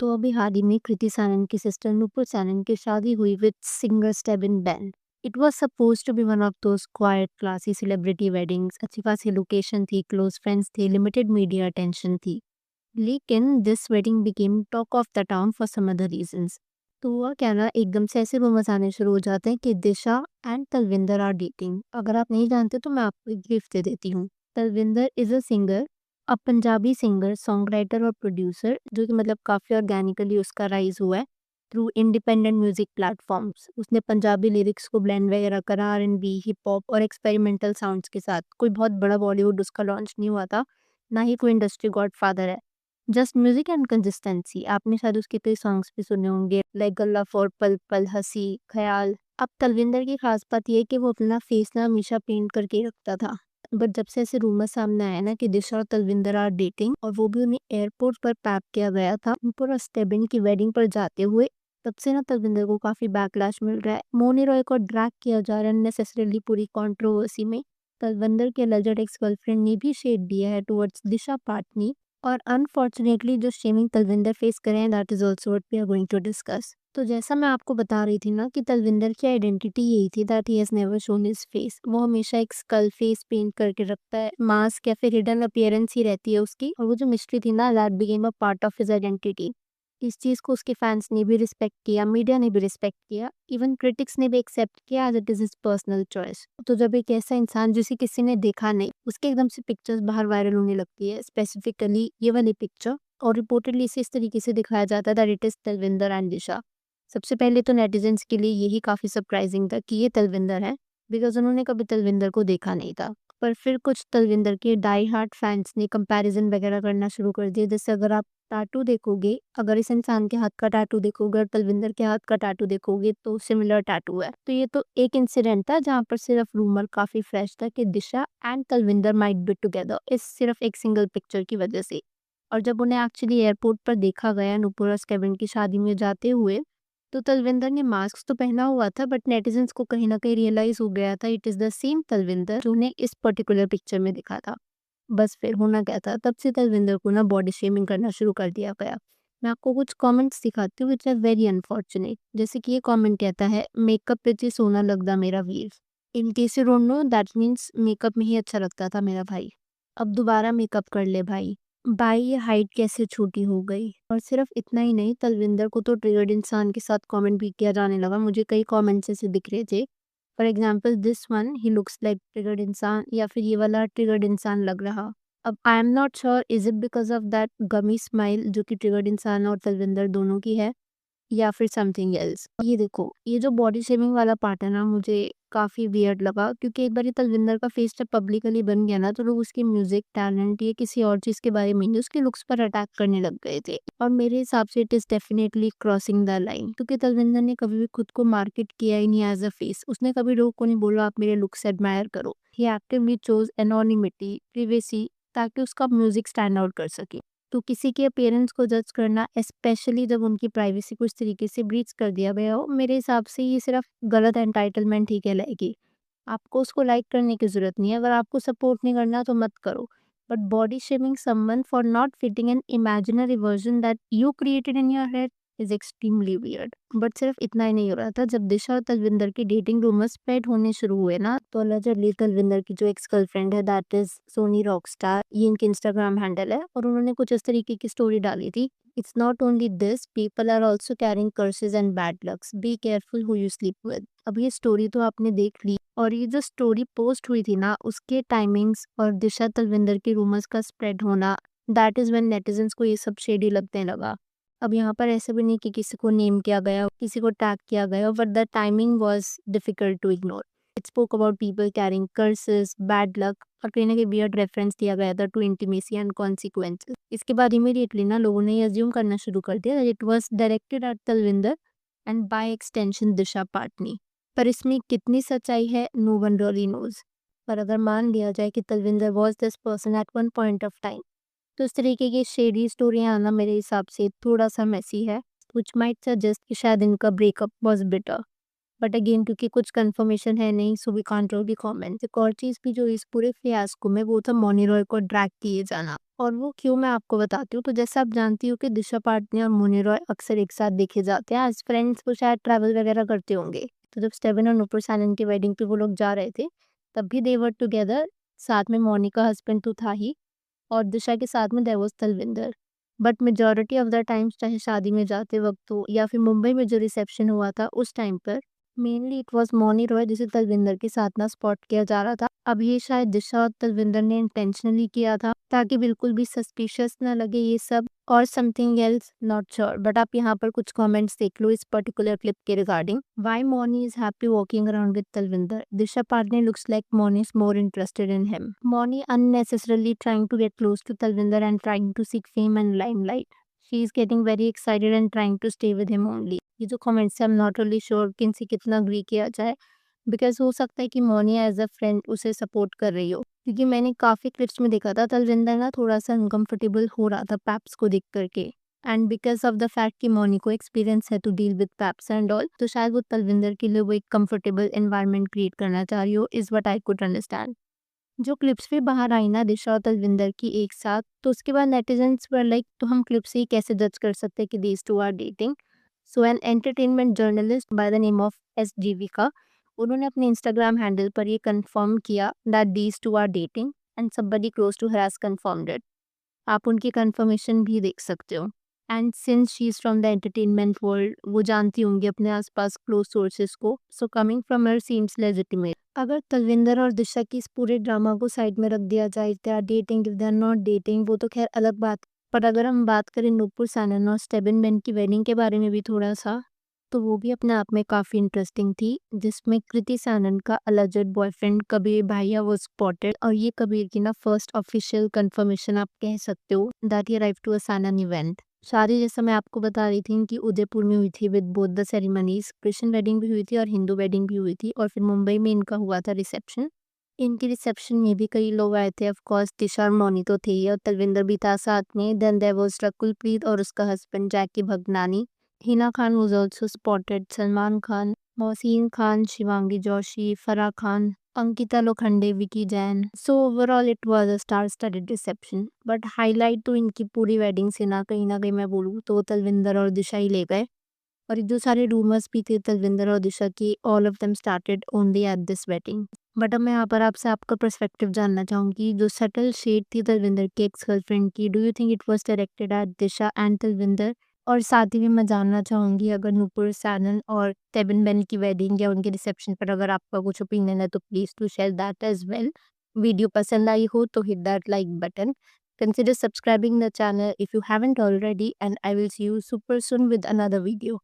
तो अभी हाल ही में कृति सानन की सिस्टर नुपुर सानन की शादी हुई with singer Stebin Ben. It was suppose to be one of those quite classy celebrity weddings. अच्छी खासी लोकेशन थी, क्लोज फ्रेंड्स थे, लिमिटेड मीडिया अटेंशन थी। लेकिन this wedding became talk of the town for some other reasons. तो हुआ क्या ना, एकदम से ऐसे रूमर्स आने शुरू हो जाते हैं कि Disha and Talwinder are dating. अगर आप नहीं जानते तो मैं आपको एक गिफ्ट दे देती हूँ। Talwinder is a singer, Punjabi singer, song writer और प्रोड्यूसर, जो कि मतलब काफ़ी ऑर्गेनिकली उसका राइज हुआ है थ्रू इंडिपेंडेंट म्यूजिक प्लेटफॉर्म्स। उसने पंजाबी लिरिक्स को ब्लेंड वगैरह करा R&B, हिप हॉप और एक्सपेरिमेंटल साउंड्स के साथ। कोई बहुत बड़ा बॉलीवुड उसका लॉन्च नहीं हुआ था, ना ही कोई इंडस्ट्री गॉड फादर है। Just music and consistency. आपने शायद उसके कई सॉन्ग्स भी सुने होंगे, लाइक गल्ला फॉर पल पल, हंसी, ख्याल। अब तलविंदर की खास बात यह है कि वो अपना फेस ना हमेशा पेंट करके ही रखता था। बट जब से ऐसे रूमर सामने आया ना कि दिशा और तलविंदर आर डेटिंग, और वो भी उन्हें एयरपोर्ट पर पैक किया गया था नुपुर और स्टेबिन की वेडिंग पर जाते हुए, तब से ना तलविंदर को काफी बैकलैश मिल रहा है। मोनी रॉय को ड्रैग किया जा रहा है अननेसेसरीली पूरी कंट्रोवर्सी में। तलविंदर के अलिजेड एक्स गर्लफ्रेंड ने भी शेड दिया है टुवर्ड्स दिशा पाटनी। और अनफॉर्चुनेटली जो शेमिंग तलविंदर फेस करे हैं, that is also what we are going to discuss. तो जैसा मैं आपको बता रही थी ना कि तलविंदर की आइडेंटिटी यही थी, that he has never shown his face. वो हमेशा एक स्कल फेस पेंट करके रखता है, मास्क या फिर हिडन अपीयरेंस ही रहती है उसकी। और वो जो मिस्ट्री थी ना, that became a part of his identity. इस चीज़ को उसके फैंस ने भी रिस्पेक्ट किया, मीडिया ने भी रिस्पेक्ट किया, इवन क्रिटिक्स ने भी एक्सेप्ट किया as it is his personal choice. तो जब एक ऐसा इंसान जिसे किसी ने देखा नहीं, उसके एकदम से पिक्चर्स बाहर वायरल होने लगती है, स्पेसिफिकली ये वाली पिक्चर, और रिपोर्टेडली इसे इस तरीके से दिखाया जाता है that it is Talwinder and Disha. सबसे पहले तो नेटिजन्स के लिए यही काफ़ी सरप्राइजिंग था कि ये तलविंदर है, बिकॉज उन्होंने कभी तलविंदर को देखा नहीं था। पर फिर कुछ तलविंदर के डाई हार्ट फैंस ने कंपैरिजन वगैरह करना शुरू कर दिया। जैसे अगर आप टैटू देखोगे, अगर इस इंसान के हाथ का टैटू देखोगे और तलविंदर के हाथ का टैटू देखोगे, तो सिमिलर टैटू है। तो ये तो एक इंसिडेंट था जहाँ पर सिर्फ रूमर काफी फ्रेश था कि Disha and Talwinder might be together, इस सिर्फ एक सिंगल पिक्चर की वजह से। और जब उन्हें एक्चुअली एयरपोर्ट पर देखा गया नुपुर और स्टेबिन की शादी में जाते हुए, तो तलविंदर ने मास्क तो पहना हुआ था, बट नेटिजन्स को कहीं ना कहीं रियलाइज हो गया था it is the same Talwinder जो उन्हें इस पर्टिकुलर पिक्चर में दिखा था। बस फिर होना क्या था, तब से तलविंदर को ना बॉडी शेमिंग करना शुरू कर दिया गया। मैं आपको कुछ कमेंट्स दिखाती हूँ विच आर वेरी अनफॉर्चुनेट। जैसे कि ये कमेंट कहता है, मेकअप पे जी सोना लगदा मेरा वीर। In case you don't know, that means makeup में ही अच्छा लगता था मेरा भाई, अब दोबारा मेकअप कर ले भाई। भाई ये हाइट कैसे छोटी हो गई। और सिर्फ इतना ही नहीं, तलविंदर को तो ट्रिगर्ड इंसान के साथ कमेंट भी किया जाने लगा। मुझे कई कमेंट्स ऐसे दिख रहे थे, for example this one, he looks like triggered इंसान, या फिर ये वाला ट्रिगर्ड इंसान लग रहा। अब I am not sure is it because of that gummy smile जो कि ट्रिगर्ड इंसान और तलविंदर दोनों की है, या फिर समथिंग एल्स। ये देखो, ये जो बॉडी शेमिंग वाला पार्ट है ना, मुझे काफ़ी वियर्ड लगा, क्योंकि एक बार ये तलविंदर का फेस जब पब्लिकली बन गया ना, तो लोग उसकी म्यूजिक टैलेंट या किसी और चीज़ के बारे में नहीं, उसके लुक्स पर अटैक करने लग गए थे। और मेरे हिसाब से it is definitely crossing the line, क्योंकि तलविंदर ने कभी भी खुद को मार्केट किया ही नहीं एज अ फेस। उसने कभी लोगों को नहीं बोला आप मेरे लुक्स एडमायर करो। ही एक्टिवली चोज एनोनिमिटी, प्रिवेसी, ताकि उसका म्यूजिक स्टैंड आउट कर सके। तो किसी के अपीयरेंस को जज करना, स्पेशली जब उनकी प्राइवेसी कुछ तरीके से ब्रीच कर दिया गया हो, मेरे हिसाब से ये सिर्फ गलत एंटाइटलमेंट ही कहलाएगी। आपको उसको लाइक करने की ज़रूरत नहीं है, अगर आपको सपोर्ट नहीं करना तो मत करो। But body shaming someone for not fitting an imaginary version that you created in your head is extremely weird. But सिर्फ इतना ही नहीं हो रहा था, जब दिशा और तलविंदर की डेटिंग रूमर्स स्प्रेड होने शुरू हुए ना, तो अल्लेजडली तलविंदर की जो एक्स गर्लफ्रेंड है, दैट इज सोनी रॉकस्टार, ये इनकी इंस्टाग्राम हैंडल है, और उन्होंने कुछ इस तरीके की स्टोरी डाली थी, it's not only this, people are also carrying curses and bad lucks, be careful who you sleep with. अब ये स्टोरी तो आपने देख ली, और ये जो स्टोरी पोस्ट हुई थी ना, उसके टाइमिंग्स और दिशा तलविंदर की रूमर्स का स्प्रेड होना, दैट इज व्हेन नेटिजन्स को ये सब शेडी लगने लगा। अब यहाँ पर ऐसे भी नहीं कि किसी को नेम किया गया, किसी को टैग किया गया, but the timing was difficult to ignore. It spoke about people carrying curses, bad luck, और कहीं ना कहीं वियर्ड रेफरेंस दिया गया था टू इंटीमेसी एंड कॉन्सिक्वेंसेस। इसके बाद इमीडिएटली ना लोगों ने अज्यूम करना शुरू कर दिया that it was directed at Talwinder and by extension Disha Patani. पर इसमें कितनी सच्चाई है, नो वन रियली नोज। पर अगर मान लिया जाए कि Talwinder was this person at one point of time, तो इस तरीके की शेडी स्टोरियाँ आना मेरे हिसाब से थोड़ा सा मैसी है, विच माइट सजेस्ट कि शायद इनका breakup was better. But again क्योंकि कुछ कंफर्मेशन है नहीं, so we can't really comment. एक और चीज़ भी जो इस पूरे फियास्को में, वो था मौनी रॉय को ड्रैग किए जाना, और वो क्यों मैं आपको बताती हूँ। तो जैसे आप जानती हो कि दिशा पाटनी और मौनी रॉय अक्सर एक साथ देखे जाते हैं एज फ्रेंड्स, वो शायद ट्रैवल वगैरह करते होंगे। तो जब स्टेविन और नुपुर सानन की वेडिंग पे वो लोग जा रहे थे, तब भी दे वर टुगेदर। साथ में मौनी का हस्बैंड तो था ही, और दिशा के साथ में there was Talwinder. But majority of the times, चाहे शादी में जाते वक़्त हो या फिर मुंबई में जो रिसेप्शन हुआ था उस टाइम पर, mainly it was Mouni Roy जिसे तलविंदर के साथ ना स्पॉट किया जा रहा था। अब ये शायद दिशा और तलविंदर ने इंटेंशनली किया था ताकि बिल्कुल भी सस्पिशियस ना लगे ये सब, और something else, not sure. But आप यहाँ पर कुछ कमेंट्स देख लो इस पर्टिकुलर क्लिप के regarding. Why Mouni is happy walking around with Talwinder? Disha Patani looks like Moni is more interested in him. Moni unnecessarily trying to get close to Talvinder and trying to seek fame and limelight. She is getting very excited and trying to stay with him only. ये जो comments है, I am not really sure कि इनसे कितना agree किया जाए, because हो सकता है कि मौनी एज अ फ्रेंड उसे सपोर्ट कर रही हो, क्योंकि मैंने काफ़ी क्लिप्स में देखा था तलविंदर ना थोड़ा सा अनकंफर्टेबल हो रहा था पैप्स को देख करके। And because of the fact कि मौनी को एक्सपीरियंस है to deal with paps and all, तो शायद वो तलविंदर के लिए वो एक कंफर्टेबल एनवायरनमेंट क्रिएट करना चाह रही हो, is what I could understand. जो क्लिप्स भी बाहर आई ना दिशा और तलविंदर की एक साथ, तो उसके बाद नेटिजन्स वर लाइक, तो हम क्लिप से ही कैसे जज कर सकते हैं कि these two are dating? So an entertainment journalist by the name of SGV का, उन्होंने अपने इंस्टाग्राम हैंडल पर ये कंफर्म किया that these two are dating, and somebody close to her has confirmed it. आप उनकी कंफर्मेशन भी देख सकते हो। And since she is from the entertainment world, वो जानती होंगी अपने आसपास क्लोज सोर्सेज को, so coming from her seems legitimate. अगर तलविंदर और दिशा की इस पूरे ड्रामा को साइड में रख दिया जाए, if they are dating, if they are not dating, वो तो खैर अलग बात। पर अगर हम बात करें नुपुर सानन और स्टेबिन बेन की वेडिंग के बारे में भी थोड़ा सा, तो वो भी अपने आप में काफ़ी इंटरेस्टिंग थी, जिसमें कृति सानन का अलिजेड बॉयफ्रेंड कबीर भाइया वाज स्पॉटेड, और ये कबीर की ना फर्स्ट ऑफिशियल कंफर्मेशन आप कह सकते हो that he arrive to a सानन इवेंट। शादी जैसा मैं आपको बता रही थी इनकी उदयपुर में हुई थी with both the ceremonies, Christian wedding भी हुई थी और हिंदू वेडिंग भी हुई थी, और फिर मुंबई में इनका हुआ था रिसेप्शन। इनकी रिसेप्शन में भी कई लोग आए थे, ऑफ कोर्स दिशा और मौनी तो थे ही, और तलविंदर भी था साथ में। देन देयर वाज रकुलप्रीत और उसका husband Jackie Bhagnani. Hina Khan was also spotted, Salman Khan, Mohsin Khan, Shivangi Joshi, Farah Khan, Ankita Lokhande, Vicky Jain. So overall it was a star-studded reception. But highlight तो इनकी पूरी वेडिंग से ना कहीं मैं बोलूँ तो तलविंदर और दिशा ही ले गए। और जो सारे रूमर्स भी थे तलविंदर और दिशा की, all of them started only at this wedding. But अब मैं यहाँ पर आपसे आपका पर्सपेक्टिव जानना चाहूँगी, जो सटल शेड थी तलविंदर की एक्स गर्लफ्रेंड की, do you think it was directed eight Disha and Talwinder? और साथ ही में मैं जानना चाहूँगी, अगर नुपुर सानन और तेबिन बेन की वेडिंग या उनके रिसेप्शन पर अगर आपका कुछ ओपिनियन है तो please to share that as well. Video पसंद आई हो तो hit that like button, consider subscribing the channel if you haven't already, and I will see you super soon with another video.